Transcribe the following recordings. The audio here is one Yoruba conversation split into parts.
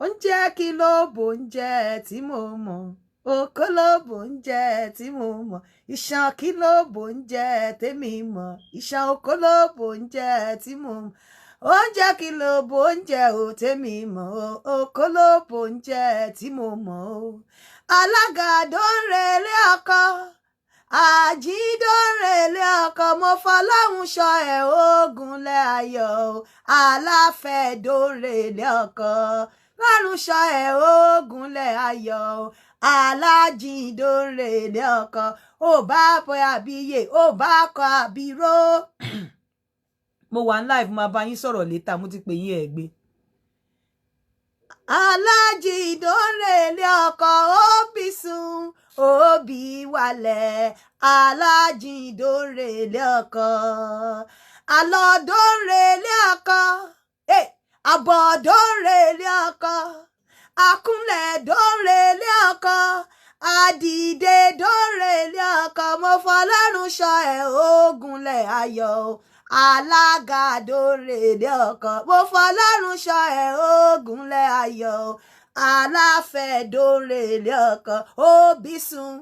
oúnjẹ kí ló bóúnjẹ tí mo mọ̀ oko ló bóúnjẹ tí mo mọ̀ ìṣàn kí ló bóúnjẹ tèmi mọ̀ ìṣàn oko ló bóúnjẹ tí mo mọ̀ oúnjẹ kí ló bóúnjẹ ò tèmi mọ̀ oko ló bóúnjẹ tí mo mọ̀ o alága dóńrèlé ọkọ àjídóńrèlé ọkọ mo fọlọ́run ṣọ́ ẹ̀ ogunlé ayọ̀ aláfẹ́ dóńrèlé ọkọ lọ́run ṣọ́ ẹ̀ ogunlé ayọ̀ alájídóńrèlé ọkọ ó bá bọ àbíyè ó bá kọ àbíró. mo wà ní live máa bá yín sọ̀rọ̀ létà mo ti pè yín ẹ̀ gbé. alájídóńrèlé ọkọ òbí sùn òbí wálẹ̀ alájídóńrèlé ọkọ alọ́dóńrèlé ọkọ àbọ̀dóńrèlé ọkọ akúnlẹ̀ dóńrèlé ọkọ àdìdè dóńrèlé ọkọ mo fọlọ́run ṣọ́ ẹ̀ ogunlẹ̀ ayọ̀ alága dóńrèlé ọkọ mo fọlọ́run ṣọ́ ẹ̀ ogunlẹ̀ ayọ̀ aláfẹ́ dóńrèlé ọkọ òbí sùn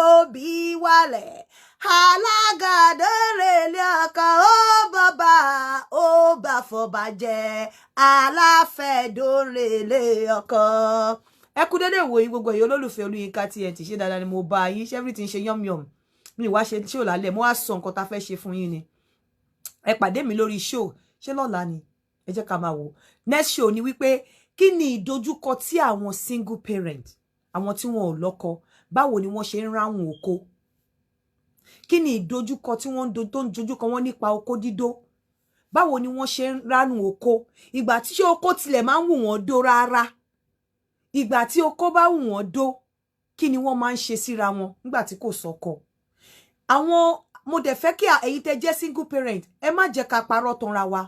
òbí wálẹ̀ alága dóńrèlé ọkọ ó bọ́bà ó bá fọbàjẹ́ aláfẹ́ dóńrèlé ọkọ. ẹ kú dédé ìwòyí gbogbo èyí olólùfẹ́ Olúyinká TNT ṣé dáadáa ni mo bá yín ṣé everything ṣe yọ́myọ́m mi wá ṣe ṣé ò lálẹ́ mo wá sọ nǹkan tá a fẹ́ ṣe fún yín ni ẹ pàdé mi lórí show ṣé lọ́la ni ẹ jẹ́ ká máa wò next show ni wípé kí ni ìdojúkọ tí àwọn single parent àwọn tí wọn ò lọ́kọ báwo ni wọ́n ṣe ń ráhùn oko kí ni ìdojúkọ tí wọ́n tó ń dojúkọ wọn nípa oko dídó báwo ni wọ́n ṣe ń ráhùn oko ìgbà tí ṣé oko tilẹ̀ máa ń wù wọ́n dó rárá ìgbà tí oko bá wù wọ́n dó kí ni wọ́n máa ń ṣe síra wọn nígbà tí kò sọ́kọ àwọn mo dẹ̀ fẹ́ kí ẹ̀yin tẹ́ jẹ́ single parent ẹ má jẹ́ ká parọ́ tanra wa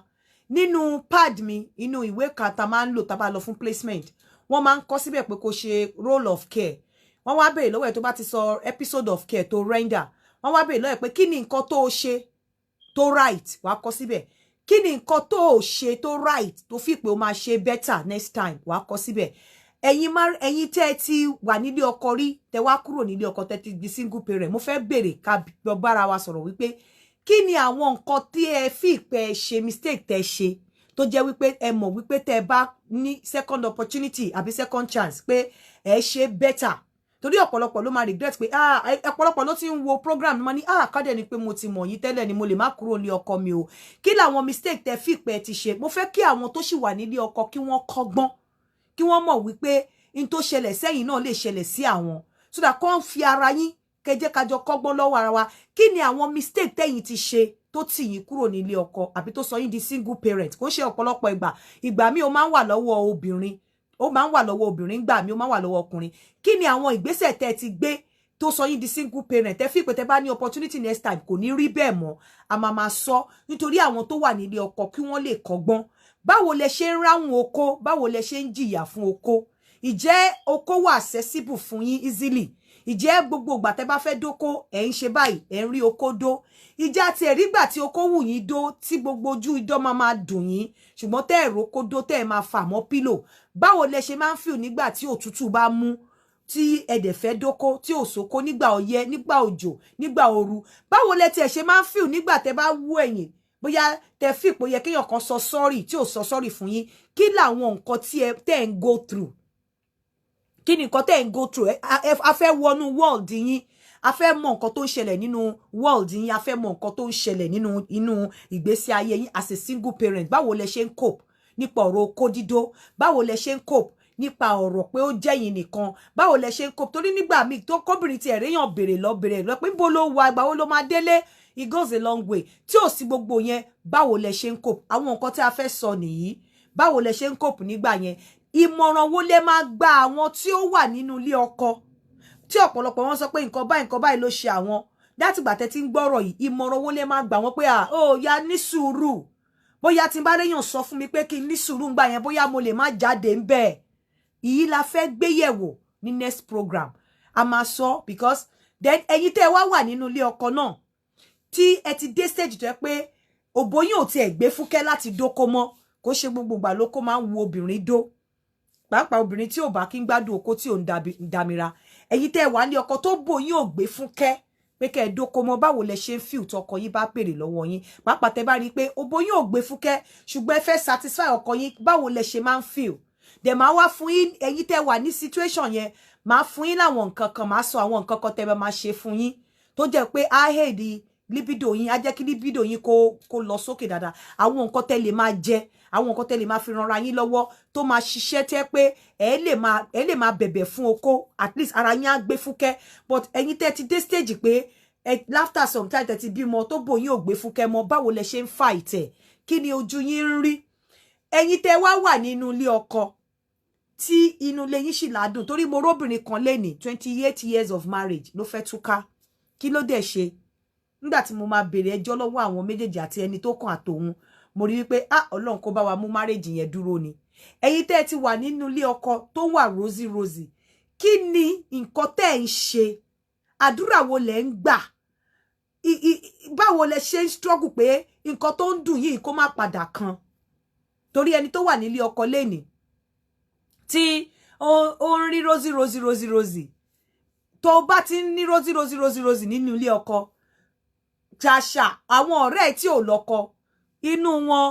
nínú pad mi inú ìwé kan tá máa ń lò tá bá lọ fún placement wọ́n máa ń kọ síbẹ̀ pé kó ṣe role of care wọ́n wá béèrè lọ́wọ́ ẹ̀ tó bá ti sọ episode of care tó render wọ́n wá béèrè lọ́wọ́ ẹ̀ pé kí ni nǹkan tó ṣe tó right wàá kọ síbẹ̀ kí ni nǹkan tó ṣe tó right tó fi pé ó máa ṣe better next time wàá kọ síbẹ̀ ẹ̀yin tẹ́ ti wà nílé ọkọ rí tẹ́ wá kúrò nílé ọkọ tẹ́ ti di single parent mo fẹ́ béèrè ká bára wa sọ̀rọ̀ wípé kí ni àwọn nǹkan tí ẹ fi pé ṣe mistake tẹ́ ṣe tó jẹ́ wípé ẹ mọ̀ wípé tẹ́ bá ní second opportunity àbí second chance pé ẹ ṣe better torí ọ̀pọ̀lọpọ̀ ló máa regret pé ọ̀pọ̀lọpọ̀ ló ti ń wo program mo ní kádẹ ni pé mo ti mọ̀ yín tẹ́lẹ̀ ni mo lè má kúrò ní ọkọ mi o kí làwọn mistake tẹ́ fi pé ti ṣe mo fẹ́ kí àwọn tó sì wà nílé ọkọ kí wọ́n kọ́gbọ́n kí wọ́n mọ̀ wípé in tó ṣẹlẹ̀ sẹ́yìn náà lè ṣẹlẹ̀ sí àwọn so that kàn fi ara yín kẹjẹ́ kájọ kọ́gbọ́n lọ́wọ́ ara wa kí ni àwọn mistake tẹ́yin ti ṣe tó tì yín kúrò nílé ọkọ àbí tó sọ yín di single parent kò ṣe ọ̀pọ̀lọpọ̀ ìgbà mi ó máa ń wà lọ́wọ́ obìnrin gbà mi ó máa ń wà lọ́wọ́ ọkùnrin kí ni àwọn ìgbésẹ̀ tẹ́ ti gbé tó sọ yín di single parent tẹ́ fi pé tẹ́ bá ní opportunity next time kò ní rí bẹ́ẹ̀ mọ́ a máa máa sọ nítorí àwọn tó wà nílé ọkọ kí wọ́n lè kọ́gbọ́n báwo lẹ ṣe ń ráhùn oko báwo lẹ ṣe ń jìyà fún oko ìjẹ́ oko wà accessible fún yín easily ìjẹ́ gbogbo ìgbà tẹ́ bá fẹ́ dóko ẹ̀ ń ṣe báyìí ẹ̀ ń rí oko dó ìjẹ́ àti ẹ̀rí gbà tí oko wù yín dó tí gbogbo ojú idán máa dùn yín ṣùgbọ́n tẹ́ ẹ̀rọ oko dó tẹ́ ẹ̀ máa fà mọ́ pílò báwo lẹ ṣe máa ń feel nígbà tí òtútù bá mú tí ẹ̀dẹ̀ fẹ́ dóko tí ò sóko nígbà ọyẹ́ nígbà òjò nígbà ooru báwo lẹ tiẹ̀ ṣe máa ń feel nígbà tẹ́ bá wú ẹ̀yìn bóyá tẹ́ fi pé yẹ kéèyàn kan sọ sorry tí ò sọ sorry fún yín kí làwọn nǹkan tí tẹ́ ń go through kí ni nǹkan tẹ́ ń go through a fẹ́ wọnú world yín a fẹ́ mọ nǹkan tó ń ṣẹlẹ̀ nínú world yín a fẹ́ mọ nǹkan tó ń ṣẹlẹ̀ nínú ìgbésí ayé yín as a single parent báwo lẹ ṣe ń cope nípa ọ̀rọ̀ oko dídó báwo lẹ ṣe ń cope nípa ọ̀rọ̀ pé ó jẹ́ yín nìkan báwo lẹ ṣe ń cope torí nígbà míì tó kóbìnrin ti ẹ̀rẹ́yàn béèrè lọ pé níbo ló wà ìgbà wo ló máa délé it goes a long way tí ò sí gbogbo yẹn báwo lẹ ṣe ń cope àwọn nǹkan tí a fẹ́ sọ nìyí báwo lẹ ṣe ń cope nígbà yẹn ìmọ̀ràn wo lẹ máa gba àwọn tí ó wà nínú ilé ọkọ tí ọ̀pọ̀lọpọ̀ wọn sọ pé nǹkan báyìí ló ṣe àwọn láti gbà tẹ́ tí ń gbọ́rọ̀ yìí ìmọ̀ràn wo lẹ máa gbà wọ́n pé ya ní sùúrù bóyá tí n bá réyàn sọ fún mi pé kí n ní sùúrù ń gbà yẹn bóyá mo lè má jáde ń bẹ́ẹ̀ ìyí la fẹ́ gbé yẹ̀wò ní next program a máa sọ because then ẹ̀yin tẹ́ wá wà nínú ilé ọkọ náà tí ẹ ti dé stage tó yẹ pé òbóyìn ò tiẹ̀ gbé fúkẹ́ láti dóko mọ́ kó ṣe gbogbo ìgbà lóko máa ń wu obìnrin dó pàápàá obìnrin tí ò bá kí ń gbádùn oko tí ò ń damira ẹ̀yin tẹ́ wà ní ọkọ tó bò yín ò gbé fúnkẹ́ pé kẹ́ ẹ dóko mọ báwo lẹ ṣe ń feel tọkọ yín bá béèrè lọ́wọ́ yín pàápàá tẹ́ bá rí i pé obo yín ò gbé fúnkẹ́ ṣùgbọ́n ẹ fẹ́ satisfy ọkọ yín báwo lẹ ṣe máa ń feel dẹ̀ máa wá fún yín ẹ̀yin tẹ́ wà ní situation yẹn máa fún yín láwọn nǹkan kan máa sọ àwọn nǹkan kan tẹ́ máa ṣe fún yín tó jẹ́ pé áhèdì libido yín á jẹ́ kí libido yín kó lọ sókè dáadáa àwọn nǹkan tẹ́ lè máa jẹ àwọn nǹkan tẹ́ lè máa fi ranra yín lọ́wọ́ tó máa ṣiṣẹ́ tẹ́ pé ẹ lè máa bẹ̀bẹ̀ fún oko at least ara yín á gbé fúkẹ́ but ẹ̀yin tẹ́ ti dé stage pé after some time tẹ́ ti bímọ tó bò yín ò gbé fúkẹ́ mọ́ báwo lẹ ṣe ń fight ẹ̀ kí ni ojú yín ń rí ẹ̀yin tẹ́ wá wà nínú ilé ọkọ tí inú ilé yín sì ládùn torí mo róbìnrin kan lénìí 28 years of marriage ló fẹ́ túká kí ló dẹ̀ ṣe nígbà tí mo máa béèrè ẹjọ́ lọ́wọ́ àwọn méjèèjì àti ẹni tó kàn àtòun mo rí wípé Ọlọ́run kó bá wa mú marriage yẹn dúró ni ẹ̀yin tẹ́ ti wà nínú ilé ọkọ tó wà rosy kí ni nǹkan tẹ́ ń ṣe àdúrà wo lẹ ń gbà báwo lẹ ṣe ń struggle pé nǹkan tó ń dùn yìí kó má padà kan torí ẹni tó wà nílé ọkọ lénìí tí ó ń rí rosy tó bá ti ń ní rosy nínú ilé ọkọ ṣàṣà àwọn ọ̀rẹ́ tí ò lọ́kọ inú wọn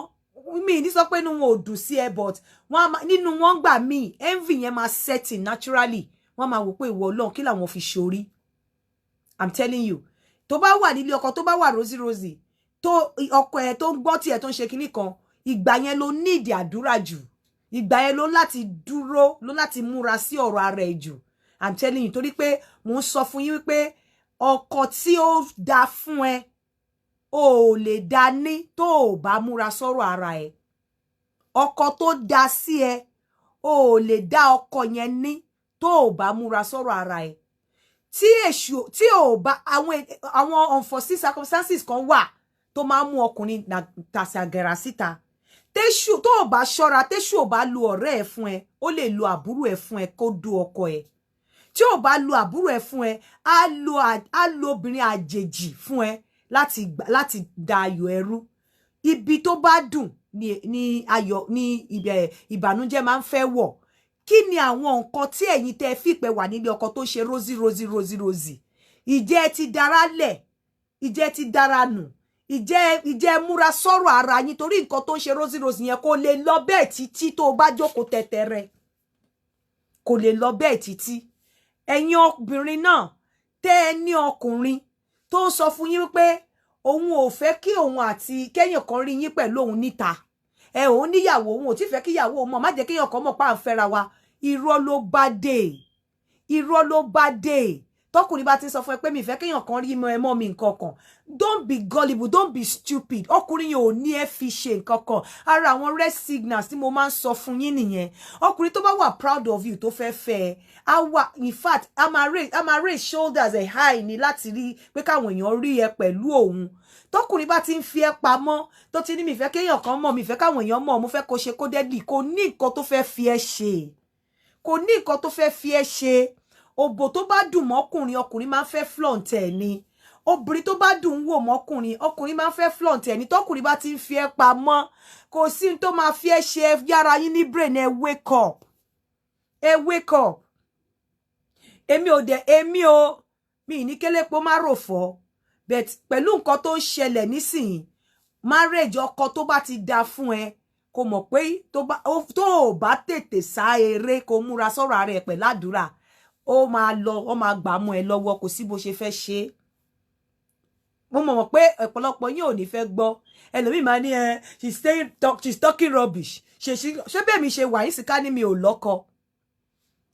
mi ní sọ pé inú wọn ò dùn sí ẹ but nínú wọn gbà mí envy yẹn máa setting naturally wọ́n máa wò pé ìwọ Ọlọ́run kí làwọn fi ṣorí I'm telling you tó bá wà nílé ọkọ tó bá wà rosy tó ọkọ ẹ tó ń gbọ́ tí ẹ tó ń ṣe kinní kan ìgbà yẹn ló ní ìdí àdúrà jù ìgbà yẹn ló láti dúró ló láti múra sí ọ̀rọ̀ ara ẹ̀ jù I'm telling you torí pé mo ń sọ fún yín wípé ọkọ tí ó dá fún ẹ o lè dá ní tó o bá múra sọ̀rọ̀ ara ẹ ọkọ tó dá sí ẹ o lè dá ọkọ yẹn ní tó o bá múra sọ̀rọ̀ ara ẹ tí o bá àwọn unforeseen circumstances kan wà tó máa mú ọkùnrin tàṣàgẹ̀rà síta téṣù tó o bá ṣọ́ra téṣù ò bá lu ọ̀rẹ́ ẹ fún ẹ ó lè lo àbúrò ẹ fún ẹ kó dú ọkọ ẹ tí ò bá lo àbúrò ẹ fún ẹ á lo obìnrin àjèjì fún ẹ láti da ayọ̀ ẹrú ibi tó bá dùn ní ayọ̀ ní ìbànújẹ́ máa ń fẹ́ wọ̀ kí ni àwọn nǹkan tí ẹ̀yin tẹ́ fìpẹ́ wà nílé ọkọ tó ṣe rosy ìjẹ́ ti dára lẹ̀ ìjẹ́ ti dára nù ìjẹ́ múra sọ̀rọ̀ ara yín torí nǹkan tó ń ṣe rosy yẹn kò lè lọ bẹ́ẹ̀ títí tó bá jókòó tẹ̀tẹ̀rẹ̀ kò lè lọ bẹ́ẹ̀ títí ẹ̀yin obìnrin náà tẹ́ ẹ ní ọkùnrin tó ń sọ fún yín pé òun ò fẹ́ kí òun àti kẹ́yìn kan rí yín pẹ̀lú òun níta òun níyàwó òun ò tí fẹ́ kí ìyàwó mọ̀ má jẹ́ kéèyàn kan mọ̀ pa à ń fẹ́ra wa irọ́ ló bá dé tọkùnrin bá ti sọ fún ẹ pé mi fẹ́ kéèyàn kan rí mọ́ mi nǹkan kan don't be gullible don't be stupid ọkùnrin yẹn ò ní ẹ fi ṣe nǹkan kan ara àwọn red signals tí mo máa ń sọ fún yín nìyẹn ọkùnrin tó bá wà proud of you tó fẹ́ fẹ́ ẹ á wà in fact a máa raise shoulders ẹ̀ high ni láti rí pé káwọn èèyàn rí ẹ pẹ̀lú òun tọkùnrin bá ti ń fi ẹ pamọ́ tó ti ní mi fẹ́ kéèyàn kan mọ̀ mi fẹ́ káwọn èèyàn mọ̀ mo fẹ́ kó ṣe kó deadly kò ní nǹkan tó fẹ́ fi ẹ ṣe kò ní nǹkan tó fẹ́ fi ẹ ṣe òbò tó bá dùn mọ́kùnrin ọkùnrin máa ń fẹ́ flaunt ẹ̀ ni obìnrin tó bá dùn wò mọ́kùnrin ọkùnrin máa ń fẹ́ flaunt ẹ̀ ni tọkùnrin bá ti ń fi ẹ pamọ́ kò sí tó máa fi ẹ ṣe yára yín ní brain ẹ wake up èmi ò mi ní kélépo má rò fọ́ but pẹ̀lú nǹkan tó ń ṣẹlẹ̀ nísìnyí marriage ọkọ tó bá ti dá fún ẹ kò mọ̀ pé tó ò bá tètè sá eré kó múra sọ̀rọ̀ ara ẹ̀ pẹ̀lú àdúrà ó máa lọ ó máa gbà mọ́ ẹ lọ́wọ́ kò sí bó ṣe fẹ́ ṣe mo mọ̀ pé ọ̀pọ̀lọpọ̀ yín ò ní fẹ́ gbọ́ ẹlòmíì máa ní she's talking rubbish ṣé bẹ́ẹ̀ mi ṣe wà yín sí ká ní mi ò lọ́kọ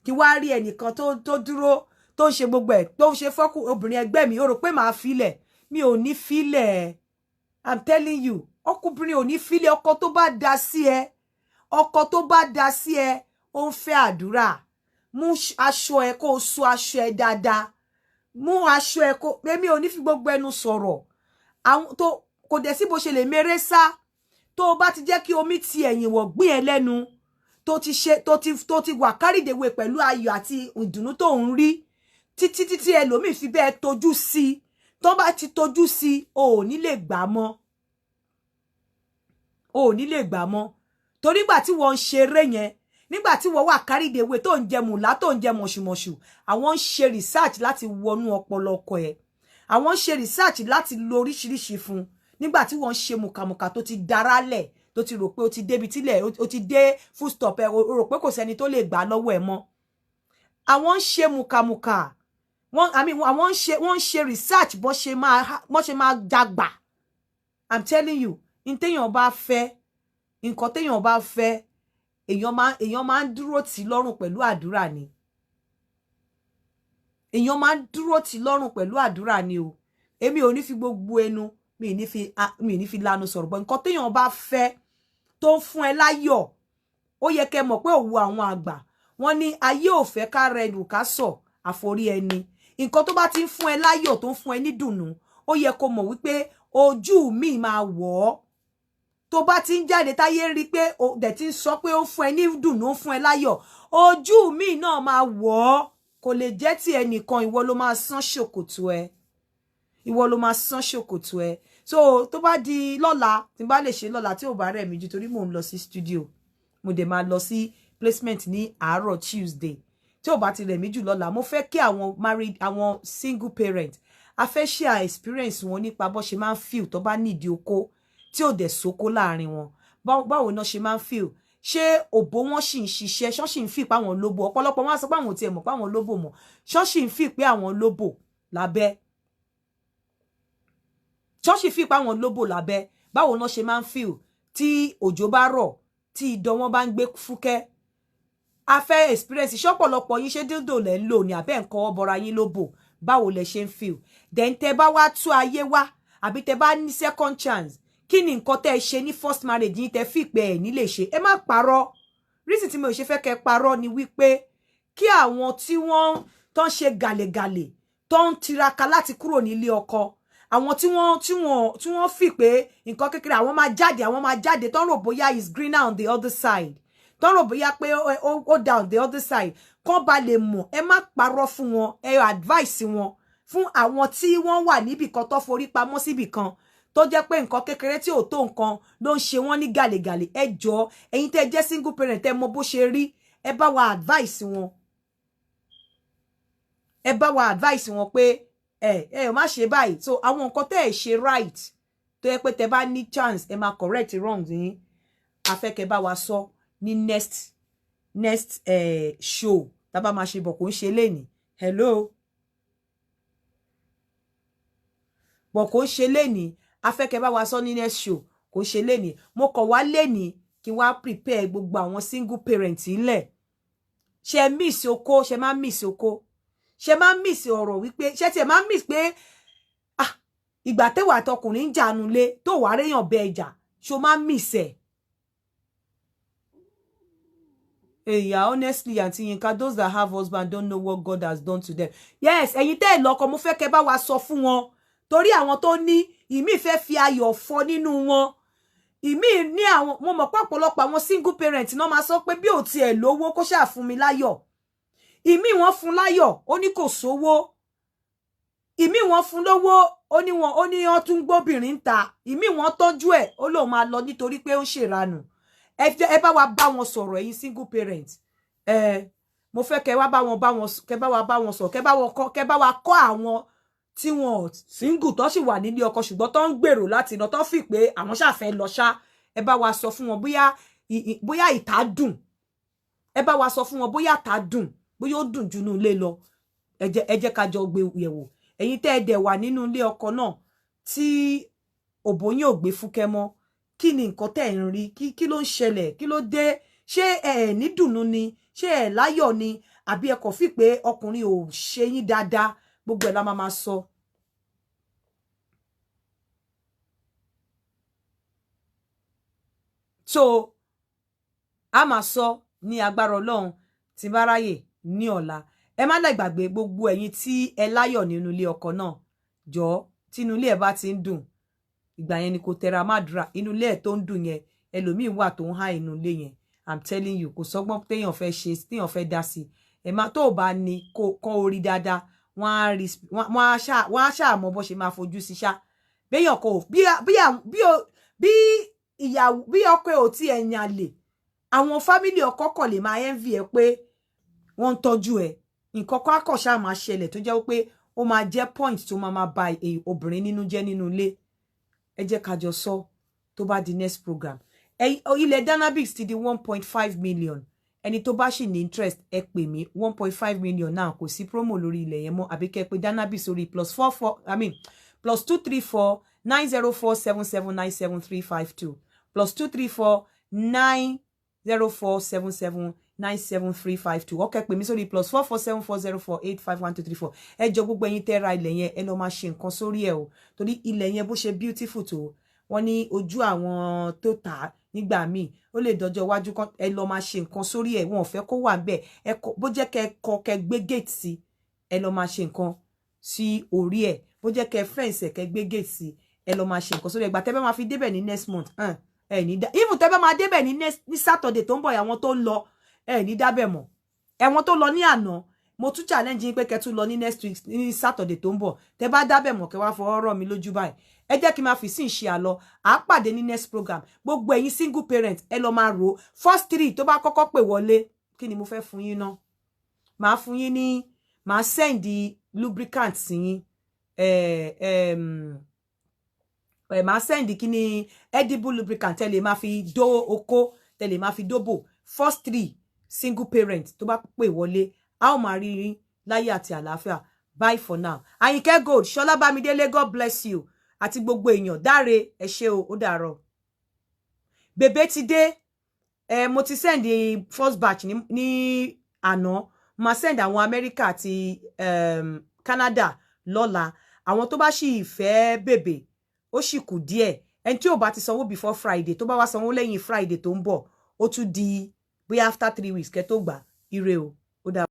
kí wá rí ẹnìkan tó dúró tó ń ṣe gbogbo ẹ̀ tó ń ṣe fọ́kù obìnrin ẹgbẹ́ mi ó rò pé màá filẹ̀ mi ò ní filẹ̀ I'm telling you ọkùnrin ò ní filẹ̀ ọkọ tó bá dá sí ẹ ó ń fẹ́ àdúrà mú aṣọ ẹ kó so aṣọ ẹ dáadáa mú aṣọ ẹ kó èmi ò ní fi gbogbo ẹnu sọ̀rọ̀ àwọn tó kò dẹ̀ sí bó ṣe lè méré sá tó bá ti jẹ́ kí omi ti ẹ̀yìn wọ̀ gbìn ẹ lẹ́nu tó ti wà kárìdèwé pẹ̀lú ayọ̀ àti ìdùnnú tó ń rí títí ẹlòmíì fi bẹ́ẹ̀ tojú sí tó bá ti tojú sí o ò ní lè gbà mọ́ torí gbà tí wọ́n ń ṣeré yẹn nígbà tí wọ́n wà carried away tó ń jẹ mùlá tó ń jẹ mọ̀ṣùmọ̀ṣù àwọn ń ṣe research láti wọnú ọpọlọ ọkọ ẹ̀ àwọn ń ṣe research láti lo oríṣiríṣi fún nígbà tí wọ́n ń ṣe mùkàmùkà tó ti darálẹ̀ tó ti rò pé ó ti débi tílẹ̀ ó ti dé full stop ẹ̀ ó rò pé kò sẹ́ni tó lè gbà lọ́wọ́ ẹ̀ mọ́ àwọn ń ṣe mùkàmùkà àwọn ń ṣe research bó ṣe máa jagbà I'm telling you in téèyàn bá fẹ́ nǹkan téèyàn bá fẹ́ èèyàn máa ń dúró tì lọ́rùn pẹ̀lú àdúrà ni èèyàn máa ń dúró tì lọ́rùn pẹ̀lú àdúrà ni o èmi ò ní fi gbogbo ẹnu mi ní fi lanu sọ̀rọ̀ bọ́ nǹkan téèyàn bá fẹ́ tó ń fún ẹ láyọ̀ ó yẹ kẹ́ mọ̀ pé òwú àwọn àgbà wọ́n ní ayé ò fẹ́ ká rẹnu ká sọ àforí ẹni nǹkan tó bá ti ń fún ẹ láyọ̀ tó ń fún ẹ ní dùnnú ó yẹ kó mọ̀ wípé ojú mi máa wọ̀ ọ́ tó bá ti ń jáde táyé rí pé o dẹ̀ ti ń sọ pé ó fún ẹ ní dùnnú ó fún ẹ láyọ̀ ojú mi náà máa wọ̀ ọ́ kò lè jẹ́ ti ẹnìkan ìwọ ló máa san ṣòkòtò ẹ ìwọ ló máa san ṣòkòtò ẹ so tó bá di lọ́la tí n bá lè ṣe lọ́la tí ò bá rẹ̀ mí jù torí mò ń lọ sí studio mo dẹ̀ máa lọ sí placement ní àárọ̀ Tuesday tí ò bá ti rẹ̀ mí jù lọ́la mo fẹ́ kí àwọn married àwọn single parent a fẹ́ share experience wọn nípa bó ṣe máa ń feel tó bá nídìí oko tí ò dẹ̀ sóko láàrin wọn báwo náà ṣe máa ń feel ṣé òbó wọn sì ń ṣiṣẹ́ ṣọ́ sì ń fi pé àwọn lóbò ọ̀pọ̀lọpọ̀ wọn á sọ pé àwọn ò tiẹ̀ mọ̀ pé àwọn lóbò mọ̀ ṣọ́ sì ń fi pé àwọn lóbò lábẹ́ ṣọ́ sì fi pé àwọn lóbò lábẹ́ báwo náà ṣe máa ń feel tí òjò bá rọ̀ tí ìdán wọn bá ń gbé fúkẹ́ a fẹ́ experience ṣọ́pọ̀lọpọ̀ yín ṣé dídò lẹ́ ń lò ní abẹ́ nǹkan ọbọra yín lóbò báwo lẹ ṣe ń feel then tẹ bá wá tú ayé wá àbí tẹ bá ní second chance kí ni nǹkan tẹ́ ṣe ní first marriage yín tẹ́ fi pé ẹ̀ ní lè ṣe ẹ má parọ́ reason tí mo ṣe fẹ́ kẹ́ parọ́ ni wípé kí àwọn tí wọ́n tó ń ṣe gàlègàlè tó ń tiraka láti kúrò nílé ọkọ àwọn tí wọ́n fi pé nǹkan kékeré àwọn máa jáde tó ń rò bóyá is greener on the other side tó ń rò bóyá pé ó down on the other side kán ba lè mọ̀ ẹ má parọ́ fún wọn ẹ advice wọn fún àwọn tí wọ́n wà níbì kan tó forí pamọ́ síbì kan tó jẹ́ pé nǹkan kékeré tí ò tó nǹkan ló ń ṣe wọ́n ní gàlègàlè ẹ jọ̀ọ́ ẹ̀yin tẹ́ jẹ́ single parent ẹ mọ̀ bó ṣe rí ẹ bá wa advice wọn pé ẹ má ṣe báyìí so àwọn nǹkan tẹ́ ẹ ṣe right tó yẹ pé tẹ́ bá ní chance ẹ máa correct wrong yín afẹ́kẹ́ bá wa sọ ní next show tá bá máa ṣe bọ̀ kò ń ṣe lénìí hello bọ̀ kò ń ṣe lénìí afẹ́kẹ́ bá wa sọ ní next show kò ṣe lénìí mo kàn wá lénìí kí wá prepare gbogbo àwọn single parent ilẹ̀ ṣe miss oko ṣe máa miss oko ṣe máa miss ọ̀rọ̀ wípé ṣe tí ẹ máa miss pé ìgbà tẹ́wà tọkùnrin ń jànú lé tó wà réyàn bẹ ẹjà ṣo máa miss ẹ̀ yeah, honestly, Auntie Yinka, those that have husband don't know what God has done to them. Yes, ẹ̀yin tẹ́ lọ́kọ mo fẹ́ kẹ́ bá wa sọ fún wọn. Torí àwọn tó ní ìmí fẹ́ fi ayọ̀ fọ́ nínú wọn. Ìmí ní àwọn mo mọ̀ pé ọ̀pọ̀lọpọ̀ àwọn single parent náà máa sọ pé bí ó tiẹ̀ lówó kó ṣáà fún mi láyọ̀. Ìmí wọ́n fún láyọ̀, ó ní kò sówó. Ìmí wọ́n fún lówó, ó ní wọ́n tún gbóbìnrin ta. Ìmí wọ́n tọ́jú ẹ̀, ó lóun máa lọ nítorí pé ó ń ṣèranù. Ẹ bá wa bá wọn sọ̀rọ̀ ẹ̀yin single parent mo fẹ́ kẹ́ wá bá wọn sọ̀rọ̀ kẹ́ bá wa kọ́ àwọn tí wọn single tó sì wà nílé ọkọ ṣùgbọ́n tó ń gbèrò láti lọ tó fi pé àwọn ṣá fẹ́ lọ ṣá ẹ bá wa sọ fún wọn bóyá ìta dùn ẹ bá wa sọ fún wọn bóyá ìta dùn bóyá ó dùn jù nínú ilé lọ ẹ jẹ́ ká jọ gbé yẹ̀wò ẹ̀yin tẹ́ ẹ dẹ̀ wà nínú ilé ọkọ náà tí òbó yín ò gbé fúkẹ́ mọ́ kí ni nǹkan tẹ́ ń rí kí ló ń ṣẹlẹ̀ kí ló dé ṣé ẹ ní dùnnú ni ṣé ẹ láyọ̀ ni àbí ẹ kò fi pé ọkùnrin ò ṣe yín dáadáa gbogbo ẹ̀ la máa sọ. So a máa sọ ní agbára Ọlọ́run tí bá ráyè ní ọ̀la ẹ má lè gbàgbé gbogbo ẹ̀yin tí ẹ láyọ̀ nínú ilé ọkọ náà jọ̀ọ́ tí inú ilé ẹ bá ti ń dùn ìgbà yẹn ni kò tẹra mádùúrà inú ilé ẹ̀ tó ń dùn yẹn ẹlòmíì wà tó ń há inú ilé yẹn I'm telling you kò sọ́gbọ́n téèyàn fẹ́ ṣe téèyàn fẹ́ dá sí ẹ má tó bá ní kọ́ orí dáadáa wọ́n á ṣàmọ́ bó ṣe máa fojú sí ṣá béèyàn kò bí ọkọ ò tí ẹ̀yàn lè àwọn family ọkọ kò lè máa envy ẹ pé wọ́n ń tọ́jú ẹ nǹkan kan akọ̀ṣà máa ṣẹlẹ̀ tó jẹ́ pé ó máa jẹ́ point tó máa ba obìnrin nínú jẹ́ nínú ilé ẹ jẹ́ ká jọ sọ tó bá di next program ilẹ̀ Danabix ti di 1.5 million ẹni tó bá ṣì ní interest ẹ pè mí 1.5 million náà kò sí promo lórí ilẹ̀ yẹn mọ́ àbí kẹ́ pé Danabix orí +234 9047797352 +234 9047797352 ọkẹ pè mí sórí +44740485124 ẹ jọ gbogbo ẹ̀yin tẹ́ ra ilẹ̀ yẹn ẹ lọ máa ṣe nǹkan sórí ẹ̀ o torí ilẹ̀ yẹn bó ṣe beautiful tó wọ́n ní ojú àwọn tó tà nígbà míì ó lè dọjọ́ iwájú kan ẹ lọ máa ṣe nǹkan sórí ẹ̀ wọn ò fẹ́ kó wà ńbẹ̀ ẹ bó jẹ́ kẹ́ gbé gate sí ẹ lọ máa ṣe nǹkan sí orí ẹ̀ bó jẹ́ kẹ́ fence kẹ́ gbé gate sí ẹ lọ máa ṣe nǹkan sórí ẹ̀ gbà tẹ́ bá máa fi débẹ̀ ní next month ní dá even tẹ́ bá máa débẹ̀ ní Saturday tó ń bọ̀ àwọn tó ń lọ ní dábẹ̀ mọ́ ẹ̀wọ̀n tó lọ ní àná mo tún challenge yín pé kẹ́ tún lọ ní next week ní Saturday tó ń bọ̀ tẹ́ bá dábẹ̀ mọ́ kẹ́ wá fọwọ́ rọ̀ mí lójú báyìí ẹ jẹ́ kí n máa fi sí ìṣe àlọ à á pàdé ní next program gbogbo ẹ̀yin single parent ẹ lọ máa rò first 3 tó bá kọ́kọ́ pè wọlé kí ni mo fẹ́ fún yín ná màá fún yín ní màá send lubricant sí yín màá send kí ni edible lubricant tẹ́ lè máa fi dó oko tẹ́ lè máa fi dóbò first 3 single parent tó bá pè wọlé a ó máa rí yín láyé àti àlàáfíà bye for now Àyìnkẹ́ Gold Ṣọlá Bámidélé God bless you àti gbogbo èèyàn dáre ẹ ṣé o ó dàárọ̀ bèbè ti dé mo ti send first batch ní àná ma send àwọn America àti Canada lọ́la àwọn tó bá sì fẹ́ bèbè ó sì kù díẹ̀ ẹni tí ò bá ti sanwó before Friday tó bá wá sanwó lẹ́yìn Friday tó ń bọ̀ ó tún di bóyá after 3 weeks kẹ́ tó gbà ire o ó dàárọ̀.